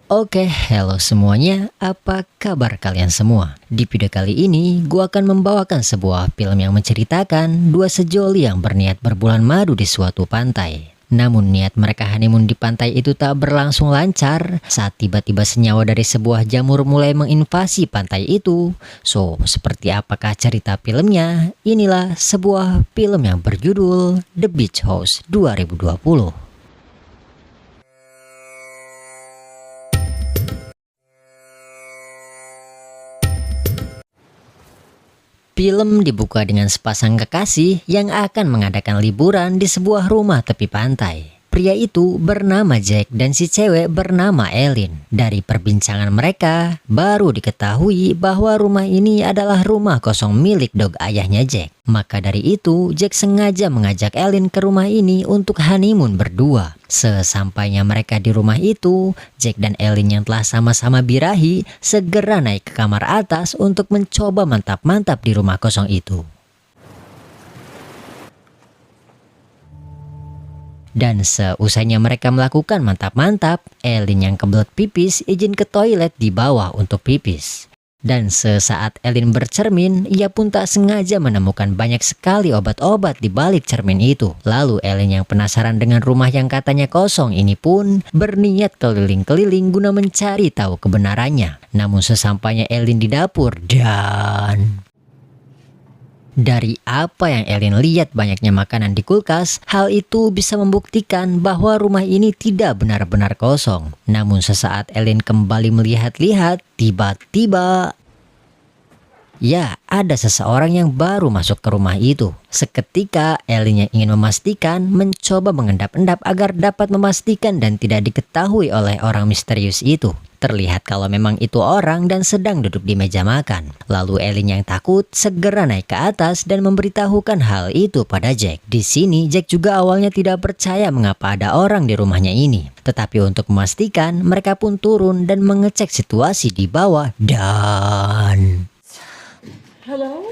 Oke, halo semuanya, apa kabar kalian semua? Di video kali ini, gua akan membawakan sebuah film yang menceritakan dua sejoli yang berniat berbulan madu di suatu pantai. Namun niat mereka honeymoon di pantai itu tak berlangsung lancar saat tiba-tiba senyawa dari sebuah jamur mulai menginvasi pantai itu. So, seperti apakah cerita filmnya? Inilah sebuah film yang berjudul The Beach House 2020. Film dibuka dengan sepasang kekasih yang akan mengadakan liburan di sebuah rumah tepi pantai. Pria itu bernama Jack dan si cewek bernama Ellen. Dari perbincangan mereka, baru diketahui bahwa rumah ini adalah rumah kosong milik dog ayahnya Jack. Maka dari itu, Jack sengaja mengajak Ellen ke rumah ini untuk honeymoon berdua. Sesampainya mereka di rumah itu, Jack dan Ellen yang telah sama-sama birahi segera naik ke kamar atas untuk mencoba mantap-mantap di rumah kosong itu. Dan seusainya mereka melakukan mantap-mantap, Ellen yang kebelet pipis izin ke toilet di bawah untuk pipis. Dan sesaat Ellen bercermin, ia pun tak sengaja menemukan banyak sekali obat-obat di balik cermin itu. Lalu Ellen yang penasaran dengan rumah yang katanya kosong ini pun berniat keliling-keliling guna mencari tahu kebenarannya. Namun sesampainya Ellen di dapur dari apa yang Ellen lihat banyaknya makanan di kulkas, hal itu bisa membuktikan bahwa rumah ini tidak benar-benar kosong. Namun sesaat Ellen kembali melihat-lihat, tiba-tiba ya, ada seseorang yang baru masuk ke rumah itu. Seketika Ellen yang ingin memastikan mencoba mengendap-endap agar dapat memastikan dan tidak diketahui oleh orang misterius itu. Terlihat kalau memang itu orang dan sedang duduk di meja makan. Lalu Ellen yang takut segera naik ke atas dan memberitahukan hal itu pada Jack. Di sini Jack juga awalnya tidak percaya mengapa ada orang di rumahnya ini. Tetapi untuk memastikan, mereka pun turun dan mengecek situasi di bawah dan Hello?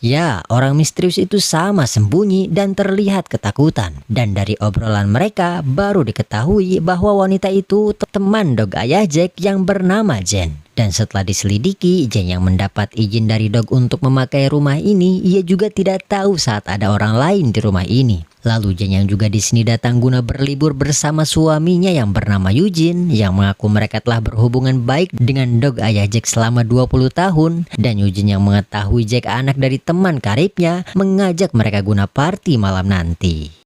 ya, orang misterius itu sama sembunyi dan terlihat ketakutan. Dan dari obrolan mereka baru diketahui bahwa wanita itu teman dog ayah Jack yang bernama Jen. Dan setelah diselidiki, Jen yang mendapat izin dari dog untuk memakai rumah ini, ia juga tidak tahu saat ada orang lain di rumah ini. Lalu Jen yang juga di sini datang guna berlibur bersama suaminya yang bernama Eugene, yang mengaku mereka telah berhubungan baik dengan dog ayah Jack selama 20 tahun. Dan Eugene yang mengetahui Jack anak dari teman karibnya mengajak mereka guna party malam nanti.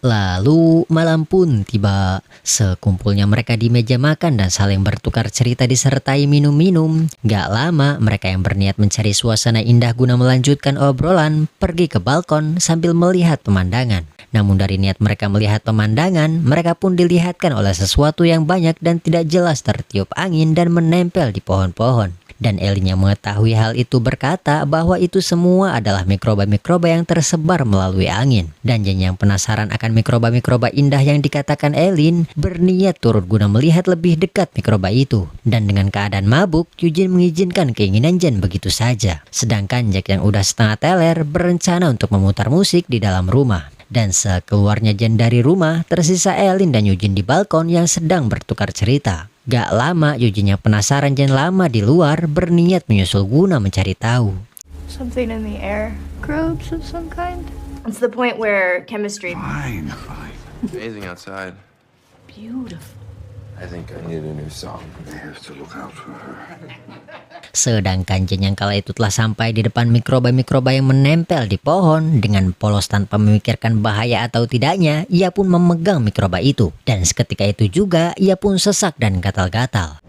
Lalu malam pun tiba. Sekumpulnya mereka di meja makan dan saling bertukar cerita disertai minum-minum. Gak lama mereka yang berniat mencari suasana indah guna melanjutkan obrolan pergi ke balkon sambil melihat pemandangan. Namun dari niat mereka melihat pemandangan, mereka pun dilihatkan oleh sesuatu yang banyak dan tidak jelas tertiup angin dan menempel di pohon-pohon. Dan Ellen yang mengetahui hal itu berkata bahwa itu semua adalah mikroba-mikroba yang tersebar melalui angin. Dan Jen yang penasaran akan mikroba-mikroba indah yang dikatakan Ellen berniat turut guna melihat lebih dekat mikroba itu. Dan dengan keadaan mabuk, Eugene mengizinkan keinginan Jen begitu saja. Sedangkan Jack yang udah setengah teler berencana untuk memutar musik di dalam rumah. Dan sekeluarnya Jen dari rumah, tersisa Ellen dan Eugene di balkon yang sedang bertukar cerita. Gak lama Eugene yang penasaran Jen lama di luar berniat menyusul guna mencari tahu. Something in the air. Microbes of some kind? It's the point where chemistry... Fine. Amazing outside. Beautiful. I think I need a new song. I have to look out for her. Sedangkan Jen yang kala itu telah sampai di depan mikroba-mikroba yang menempel di pohon. Dengan polos tanpa memikirkan bahaya atau tidaknya, ia pun memegang mikroba itu. Dan seketika itu juga ia pun sesak dan gatal-gatal.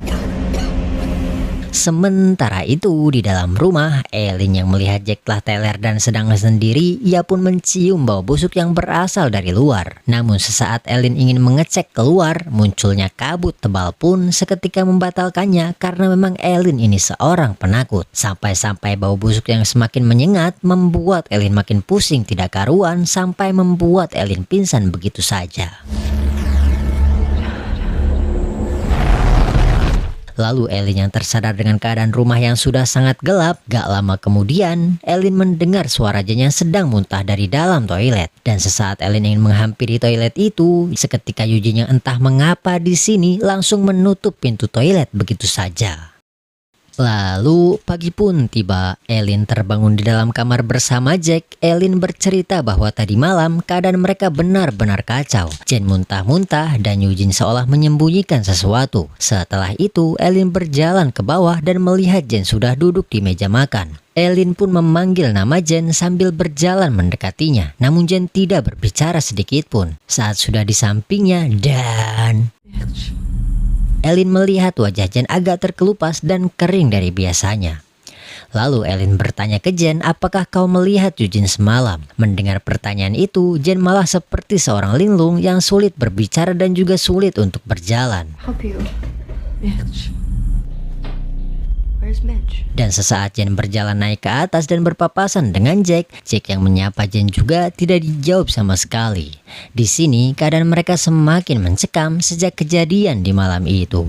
Sementara itu di dalam rumah, Ellen yang melihat Jack telah teler dan sedang sendiri, ia pun mencium bau busuk yang berasal dari luar. Namun sesaat Ellen ingin mengecek keluar, munculnya kabut tebal pun seketika membatalkannya karena memang Ellen ini seorang penakut. Sampai-sampai bau busuk yang semakin menyengat membuat Ellen makin pusing tidak karuan sampai membuat Ellen pingsan begitu saja. Lalu Elin yang tersadar dengan keadaan rumah yang sudah sangat gelap. Gak lama kemudian, Elin mendengar suara Jen yang sedang muntah dari dalam toilet. Dan sesaat Elin ingin menghampiri toilet itu, seketika Eugene yang entah mengapa di sini langsung menutup pintu toilet begitu saja. Lalu pagi pun tiba. Elin terbangun di dalam kamar bersama Jack. Elin bercerita bahwa tadi malam keadaan mereka benar-benar kacau. Jen muntah-muntah dan Eugene seolah menyembunyikan sesuatu. Setelah itu Elin berjalan ke bawah dan melihat Jen sudah duduk di meja makan. Elin pun memanggil nama Jen sambil berjalan mendekatinya. Namun Jen tidak berbicara sedikit pun. Saat sudah di sampingnya dan Elin melihat wajah Jen agak terkelupas dan kering dari biasanya. Lalu Elin bertanya ke Jen, apakah kau melihat Eugene semalam? Mendengar pertanyaan itu, Jen malah seperti seorang linglung yang sulit berbicara dan juga sulit untuk berjalan. Help you. Mitch. Where's Mitch? Dan sesaat Jen berjalan naik ke atas dan berpapasan dengan Jack. Jack yang menyapa Jen juga tidak dijawab sama sekali. Di sini keadaan mereka semakin mencekam sejak kejadian di malam itu.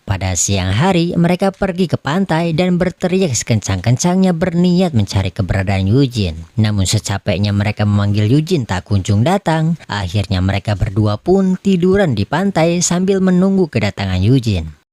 Pada siang hari mereka pergi ke pantai dan berteriak sekencang-kencangnya berniat mencari keberadaan Eugene. Namun secapeknya mereka memanggil Eugene tak kunjung datang. Akhirnya mereka berdua pun tiduran di pantai sambil menunggu kedatangan Eugene.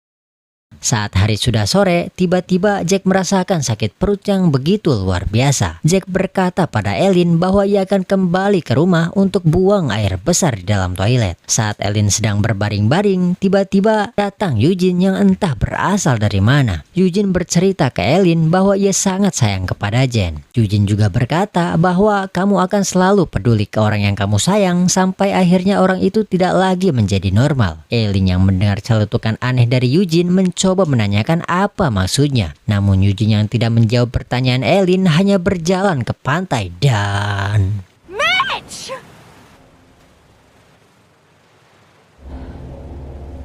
Saat hari sudah sore, tiba-tiba Jack merasakan sakit perut yang begitu luar biasa. Jack berkata pada Elin bahwa ia akan kembali ke rumah untuk buang air besar di dalam toilet. Saat Elin sedang berbaring-baring, tiba-tiba datang Eugene yang entah berasal dari mana. Eugene bercerita ke Elin bahwa ia sangat sayang kepada Jen. Eugene juga berkata bahwa kamu akan selalu peduli ke orang yang kamu sayang sampai akhirnya orang itu tidak lagi menjadi normal. Elin yang mendengar celetukan aneh dari Eugene mencoba menanyakan apa maksudnya. Namun Eugene yang tidak menjawab pertanyaan Elin hanya berjalan ke pantai dan Mitch!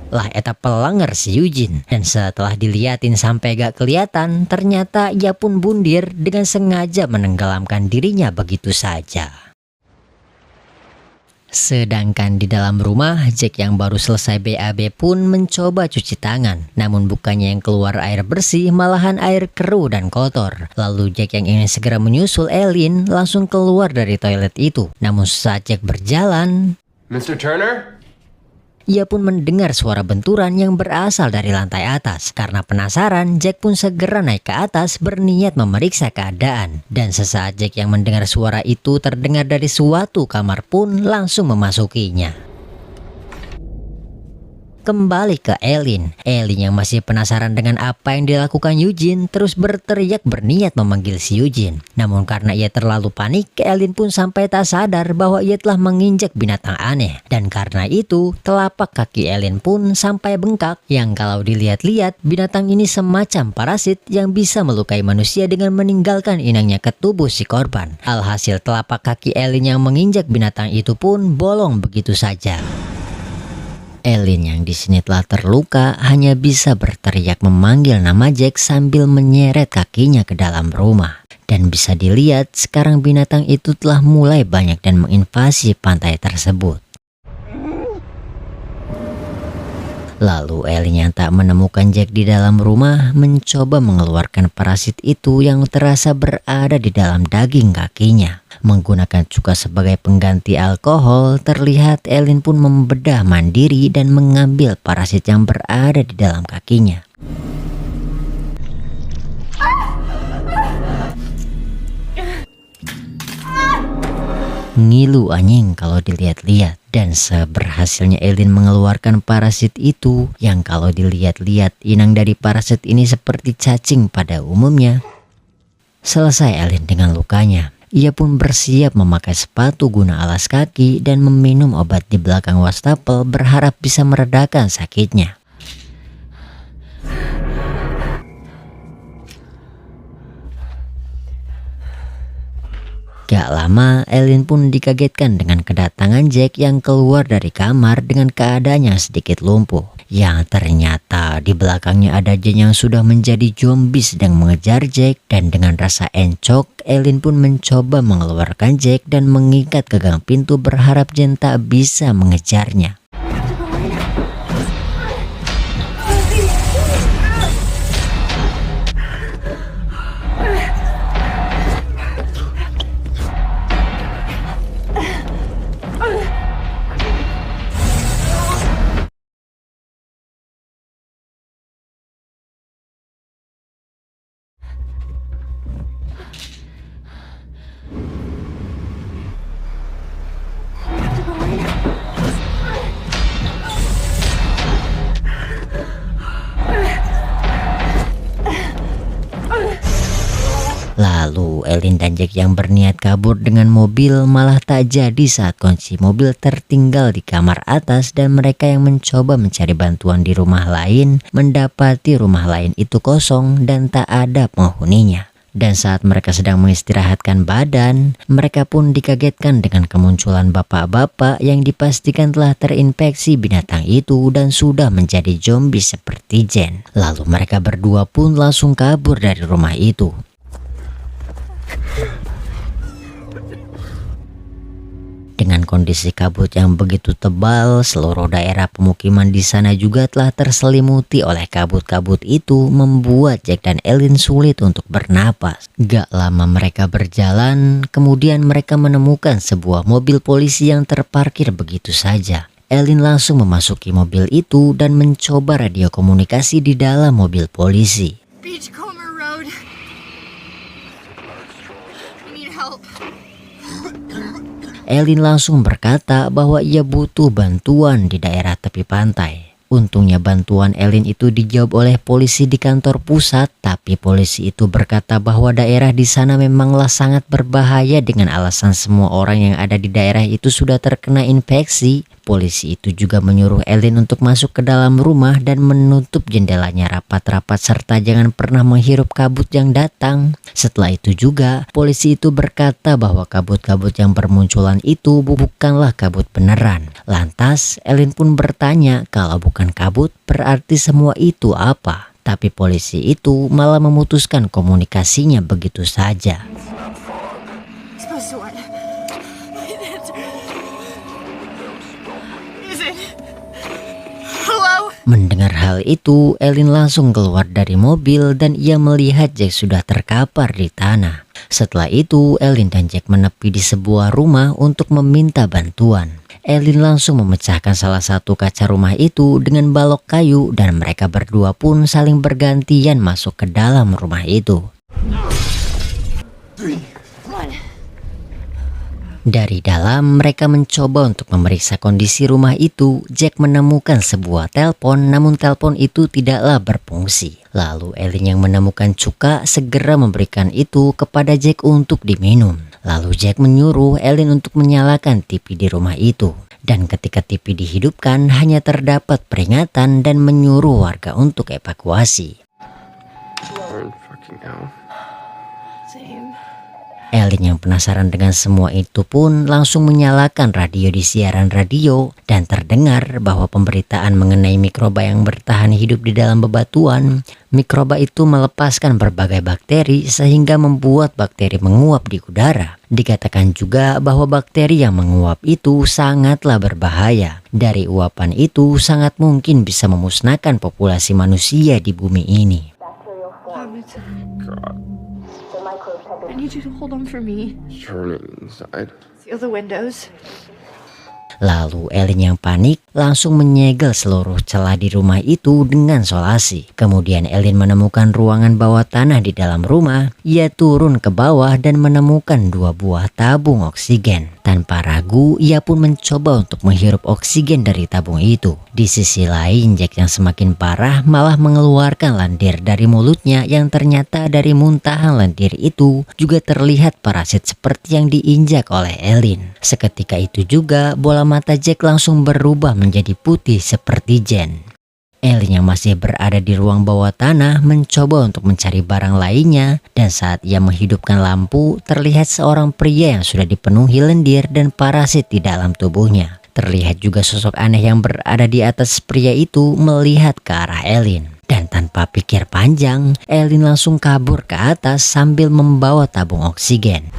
lah eta pelanger si Eugene. Dan setelah diliatin sampai gak kelihatan, ternyata ia pun bundir dengan sengaja menenggelamkan dirinya begitu saja. Sedangkan di dalam rumah, Jack yang baru selesai BAB pun mencoba cuci tangan. Namun bukannya yang keluar air bersih, malahan air keruh dan kotor. Lalu Jack yang ingin segera menyusul Elin langsung keluar dari toilet itu. Namun saat Jack berjalan, Mr. Turner? ia pun mendengar suara benturan yang berasal dari lantai atas. Karena penasaran, Jack pun segera naik ke atas berniat memeriksa keadaan. Dan sesaat Jack yang mendengar suara itu terdengar dari suatu kamar pun langsung memasukinya. Kembali ke Elin. Elin yang masih penasaran dengan apa yang dilakukan Eugene terus berteriak berniat memanggil si Eugene. Namun karena ia terlalu panik, Elin pun sampai tak sadar bahwa ia telah menginjak binatang aneh. Dan karena itu telapak kaki Elin pun sampai bengkak. Yang kalau dilihat-lihat binatang ini semacam parasit yang bisa melukai manusia dengan meninggalkan inangnya ke tubuh si korban. Alhasil telapak kaki Elin yang menginjak binatang itu pun bolong begitu saja. Elin yang di sini telah terluka hanya bisa berteriak memanggil nama Jack sambil menyeret kakinya ke dalam rumah. Dan bisa dilihat sekarang binatang itu telah mulai banyak dan menginvasi pantai tersebut. Lalu Elin yang tak menemukan Jack di dalam rumah mencoba mengeluarkan parasit itu yang terasa berada di dalam daging kakinya. Menggunakan cuka sebagai pengganti alkohol, terlihat Elin pun membedah mandiri dan mengambil parasit yang berada di dalam kakinya. Ngilu anjing kalau dilihat-lihat. Dan seberhasilnya Elin mengeluarkan parasit itu, yang kalau dilihat-lihat inang dari parasit ini seperti cacing pada umumnya. Selesai Elin dengan lukanya. Ia pun bersiap memakai sepatu guna alas kaki dan meminum obat di belakang wastafel berharap bisa meredakan sakitnya. Gak lama Elin pun dikagetkan dengan kedatangan Jack yang keluar dari kamar dengan keadaan yang sedikit lumpuh. Yang ternyata di belakangnya ada Jen yang sudah menjadi zombie sedang mengejar Jack. Dan dengan rasa encok, Elin pun mencoba mengeluarkan Jack dan mengikat ke gang pintu berharap Jen tak bisa mengejarnya. Elin dan Jack yang berniat kabur dengan mobil malah tak jadi saat kunci mobil tertinggal di kamar atas dan mereka yang mencoba mencari bantuan di rumah lain mendapati rumah lain itu kosong dan tak ada penghuninya. Dan saat mereka sedang mengistirahatkan badan, mereka pun dikagetkan dengan kemunculan bapak-bapak yang dipastikan telah terinfeksi binatang itu dan sudah menjadi zombie seperti Jen. Lalu mereka berdua pun langsung kabur dari rumah itu. Dengan kondisi kabut yang begitu tebal, seluruh daerah pemukiman di sana juga telah terselimuti oleh kabut-kabut itu, membuat Jack dan Elin sulit untuk bernapas. Gak lama mereka berjalan, kemudian mereka menemukan sebuah mobil polisi yang terparkir begitu saja. Elin langsung memasuki mobil itu dan mencoba radio komunikasi di dalam mobil polisi. Beachcomber Road. I need help. Elin langsung berkata bahwa ia butuh bantuan di daerah tepi pantai. Untungnya bantuan Elin itu dijawab oleh polisi di kantor pusat, tapi polisi itu berkata bahwa daerah di sana memanglah sangat berbahaya dengan alasan semua orang yang ada di daerah itu sudah terkena infeksi. Polisi itu juga menyuruh Elin untuk masuk ke dalam rumah dan menutup jendelanya rapat-rapat serta jangan pernah menghirup kabut yang datang. Setelah itu juga polisi itu berkata bahwa kabut-kabut yang bermunculan itu bukanlah kabut beneran. Lantas Elin pun bertanya kalau bukan kabut berarti semua itu apa. Tapi polisi itu malah memutuskan komunikasinya begitu saja. Mendengar hal itu, Elin langsung keluar dari mobil dan ia melihat Jack sudah terkapar di tanah. Setelah itu, Elin dan Jack menepi di sebuah rumah untuk meminta bantuan. Elin langsung memecahkan salah satu kaca rumah itu dengan balok kayu dan mereka berdua pun saling bergantian masuk ke dalam rumah itu. Dari dalam mereka mencoba untuk memeriksa kondisi rumah itu. Jack menemukan sebuah telepon, namun telepon itu tidaklah berfungsi. Lalu Elin yang menemukan cuka segera memberikan itu kepada Jack untuk diminum. Lalu Jack menyuruh Elin untuk menyalakan TV di rumah itu. Dan ketika TV dihidupkan hanya terdapat peringatan dan menyuruh warga untuk evakuasi. Burn fucking hell. Same. Elin yang penasaran dengan semua itu pun langsung menyalakan radio di siaran radio dan terdengar bahwa pemberitaan mengenai mikroba yang bertahan hidup di dalam bebatuan. Mikroba itu melepaskan berbagai bakteri sehingga membuat bakteri menguap di udara. Dikatakan juga bahwa bakteri yang menguap itu sangatlah berbahaya. Dari uapan itu sangat mungkin bisa memusnahkan populasi manusia di bumi ini. God, I need you to hold on for me. turn it inside. Seal the windows. Lalu Elin yang panik langsung menyegel seluruh celah di rumah itu dengan solasi. Kemudian Elin menemukan ruangan bawah tanah di dalam rumah. Ia turun ke bawah dan menemukan 2 buah tabung oksigen. Tanpa ragu ia pun mencoba untuk menghirup oksigen dari tabung itu. Di sisi lain Jack yang semakin parah malah mengeluarkan lendir dari mulutnya yang ternyata dari muntahan lendir itu juga terlihat parasit seperti yang diinjak oleh Elin. Seketika itu juga bola mata Jack langsung berubah menjadi putih seperti Jen. Elin yang masih berada di ruang bawah tanah mencoba untuk mencari barang lainnya dan saat ia menghidupkan lampu terlihat seorang pria yang sudah dipenuhi lendir dan parasit di dalam tubuhnya. Terlihat juga sosok aneh yang berada di atas pria itu melihat ke arah Elin. Dan tanpa pikir panjang, Elin langsung kabur ke atas sambil membawa tabung oksigen.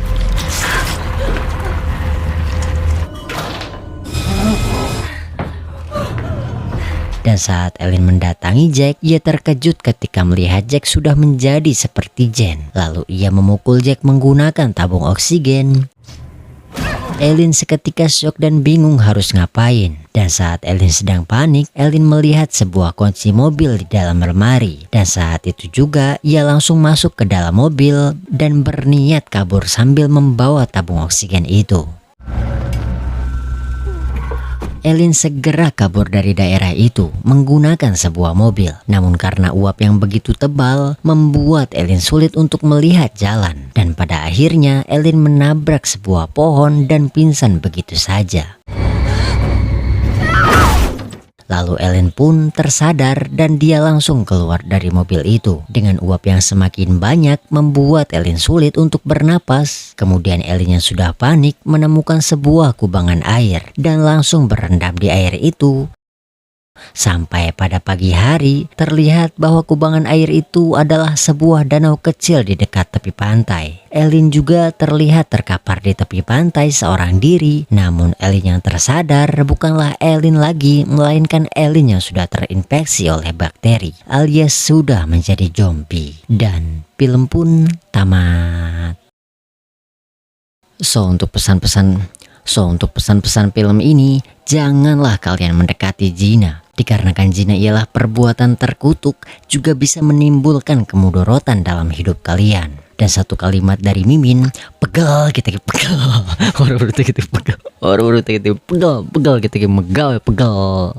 Dan saat Elin mendatangi Jack, ia terkejut ketika melihat Jack sudah menjadi seperti Jen. Lalu ia memukul Jack menggunakan tabung oksigen. Elin seketika syok dan bingung harus ngapain. Dan saat Elin sedang panik, Elin melihat sebuah kunci mobil di dalam lemari. Dan saat itu juga ia langsung masuk ke dalam mobil dan berniat kabur sambil membawa tabung oksigen itu. Elin segera kabur dari daerah itu menggunakan sebuah mobil. Namun karena uap yang begitu tebal membuat Elin sulit untuk melihat jalan. Dan pada akhirnya Elin menabrak sebuah pohon dan pingsan begitu saja. Lalu Elin pun tersadar dan dia langsung keluar dari mobil itu. Dengan uap yang semakin banyak membuat Elin sulit untuk bernapas. Kemudian Elin yang sudah panik menemukan sebuah kubangan air dan langsung berendam di air itu. Sampai pada pagi hari terlihat bahwa kubangan air itu adalah sebuah danau kecil di dekat tepi pantai. Elin juga terlihat terkapar di tepi pantai seorang diri. Namun Elin yang tersadar bukanlah Elin lagi, melainkan Elin yang sudah terinfeksi oleh bakteri alias sudah menjadi zombie. Dan film pun tamat. So untuk pesan-pesan film ini, janganlah kalian mendekati zina. Dikarenakan zina ialah perbuatan terkutuk, juga bisa menimbulkan kemudorotan dalam hidup kalian. Dan satu kalimat dari Mimin, pegal kita pegal. Orang berarti kita pegal. Orang berarti kita pegal kita megal pegal.